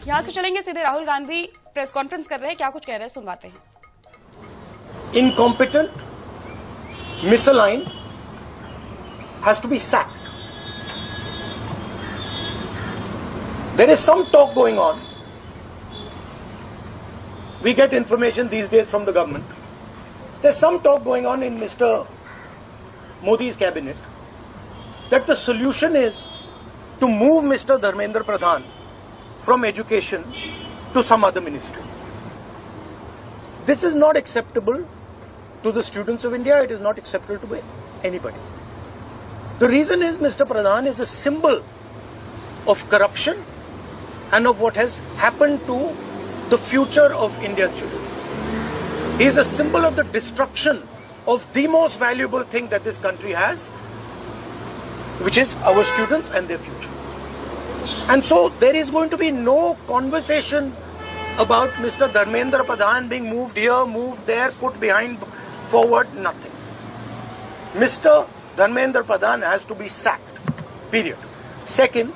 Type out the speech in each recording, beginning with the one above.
यहाँ से चलेंगे सीधे, राहुल गांधी प्रेस कॉन्फ्रेंस कर रहे हैं, क्या कुछ कह रहे हैं सुनवाते हैं। Incompetent, misaligned, has to be sacked. There is some talk going on. We get information these days from the government. There's some talk going on in Mr. Modi's cabinet that the solution is to move Mr. Dharmendra Pradhan from education to some other ministry. This is not acceptable to the students of India. It is not acceptable to anybody. The reason is Mr. Pradhan is a symbol of corruption and of what has happened to the future of India's children. He is a symbol of the destruction of the most valuable thing that this country has, which is our students and their future. And so there is going to be no conversation about Mr. Dharmendra Pradhan being moved here, moved there, put behind, forward, nothing. Mr. Dharmendra Pradhan has to be sacked, period. Second,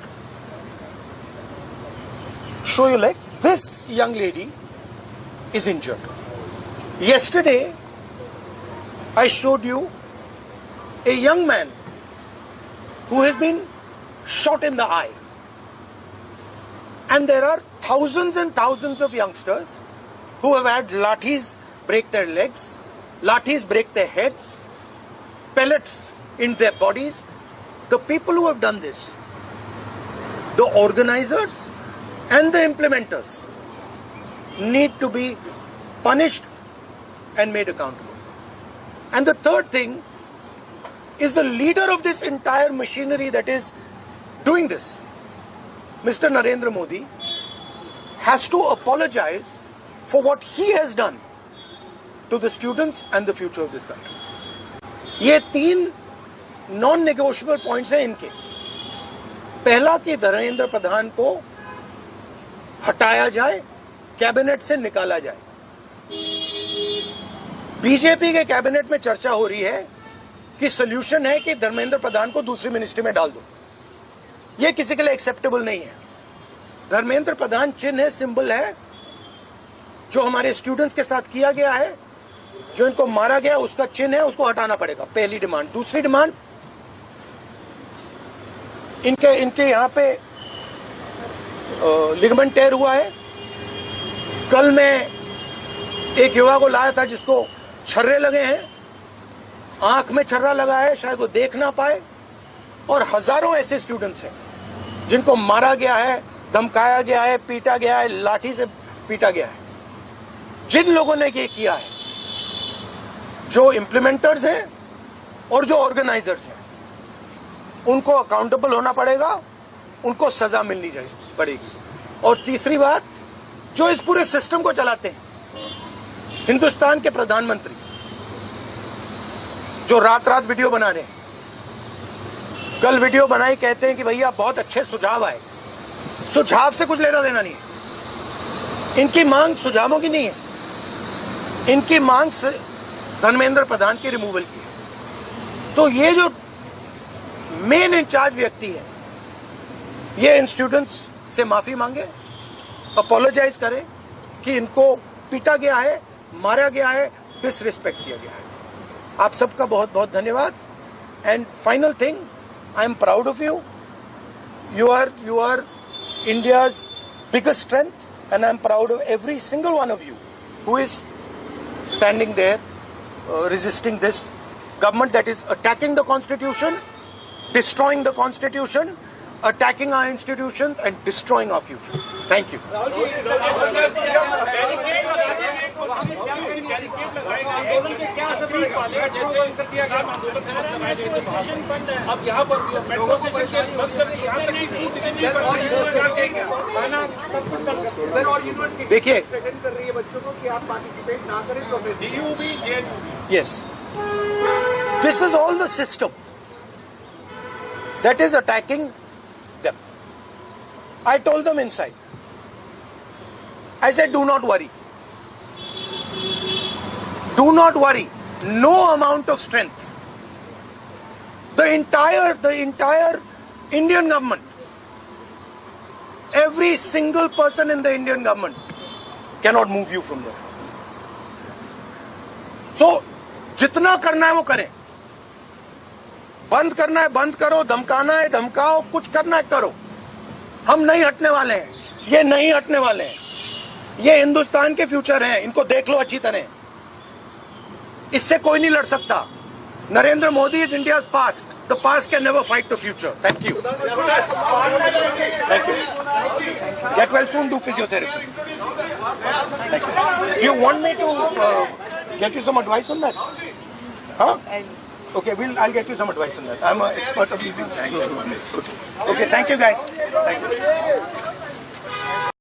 show your leg. This young lady is injured. Yesterday, I showed you a young man who has been shot in the eye. And there are thousands and thousands of youngsters who have had lathis break their legs, lathis break their heads, pellets in their bodies. The people who have done this, the organizers and the implementers, need to be punished and made accountable. And the third thing is the leader of this entire machinery that is doing this, Mr. Narendra Modi, has to apologize for what he has done to the students and the future of this country. ये 3 non-negotiable points हैं इनके. पहला कि धर्मेंद्र प्रधान को हटाया जाए, cabinet से निकाला जाए. बीजेपी के कैबिनेट में चर्चा हो रही है कि सोल्यूशन है कि धर्मेंद्र प्रधान को दूसरी मिनिस्ट्री में डाल दो. ये किसी के लिए एक्सेप्टेबल नहीं है. धर्मेंद्र प्रधान चिन्ह है, सिंबल है, जो हमारे स्टूडेंट्स के साथ किया गया है, जो इनको मारा गया उसका चिन्ह है, उसको हटाना पड़ेगा. पहली डिमांड. दूसरी डिमांड, इनके यहां पे लिगामेंट टेयर हुआ है. कल मैं एक युवा को लाया था जिसको छर्रे लगे हैं, आंख में छर्रा लगा है, शायद वो देख ना पाए. और हजारों ऐसे स्टूडेंट्स हैं जिनको मारा गया है, धमकाया गया है, पीटा गया है, लाठी से पीटा गया है. जिन लोगों ने ये किया है, जो इम्प्लीमेंटर्स हैं और जो ऑर्गेनाइजर्स हैं, उनको अकाउंटेबल होना पड़ेगा, उनको सजा मिलनी पड़ेगी. और तीसरी बात, जो इस पूरे सिस्टम को चलाते हैं, हिंदुस्तान के प्रधानमंत्री, जो रात रात वीडियो बना रहे हैं, कल वीडियो बनाई, कहते हैं कि भैया बहुत अच्छे सुझाव आए. सुझाव से कुछ लेना देना नहीं है. इनकी मांग सुझावों की नहीं है, इनकी मांग धर्मेंद्र प्रधान की रिमूवल की है. तो ये जो मेन इंचार्ज व्यक्ति है, ये इन स्टूडेंट्स से माफी मांगे, अपोलोजाइज करें कि इनको पीटा गया है, मारा गया है, डिसरिस्पेक्ट किया गया है. आप सबका बहुत बहुत धन्यवाद. And final thing, I am proud of you. You are India's biggest strength, and I am proud of every single one of you who is standing there, resisting this government that is attacking the Constitution, destroying the Constitution, attacking our institutions, and destroying our future. Thank you. देखिए, yes, this is all the system that is attacking them. I told them inside, I said, do not worry. Do not worry. No amount of strength. The entire Indian government Every single person in the Indian government cannot move you from there. So, जितना करना है वो करें. बंद करना है बंद करो, धमकाना है धमकाओ, कुछ करना है करो. हम नहीं हटने वाले हैं. ये नहीं हटने वाले हैं. ये हिंदुस्तान के फ्यूचर हैं. इनको देख लो अच्छी तरह. इससे कोई नहीं लड़ सकता. Narendra Modi is India's past. The past can never fight the future. Thank you. Thank you. Get well soon, do physiotherapy. Thank you. You want me to get you some advice on that? Huh? Okay, I'll get you some advice on that. I'm an expert of using. Okay, thank you guys. Thank you.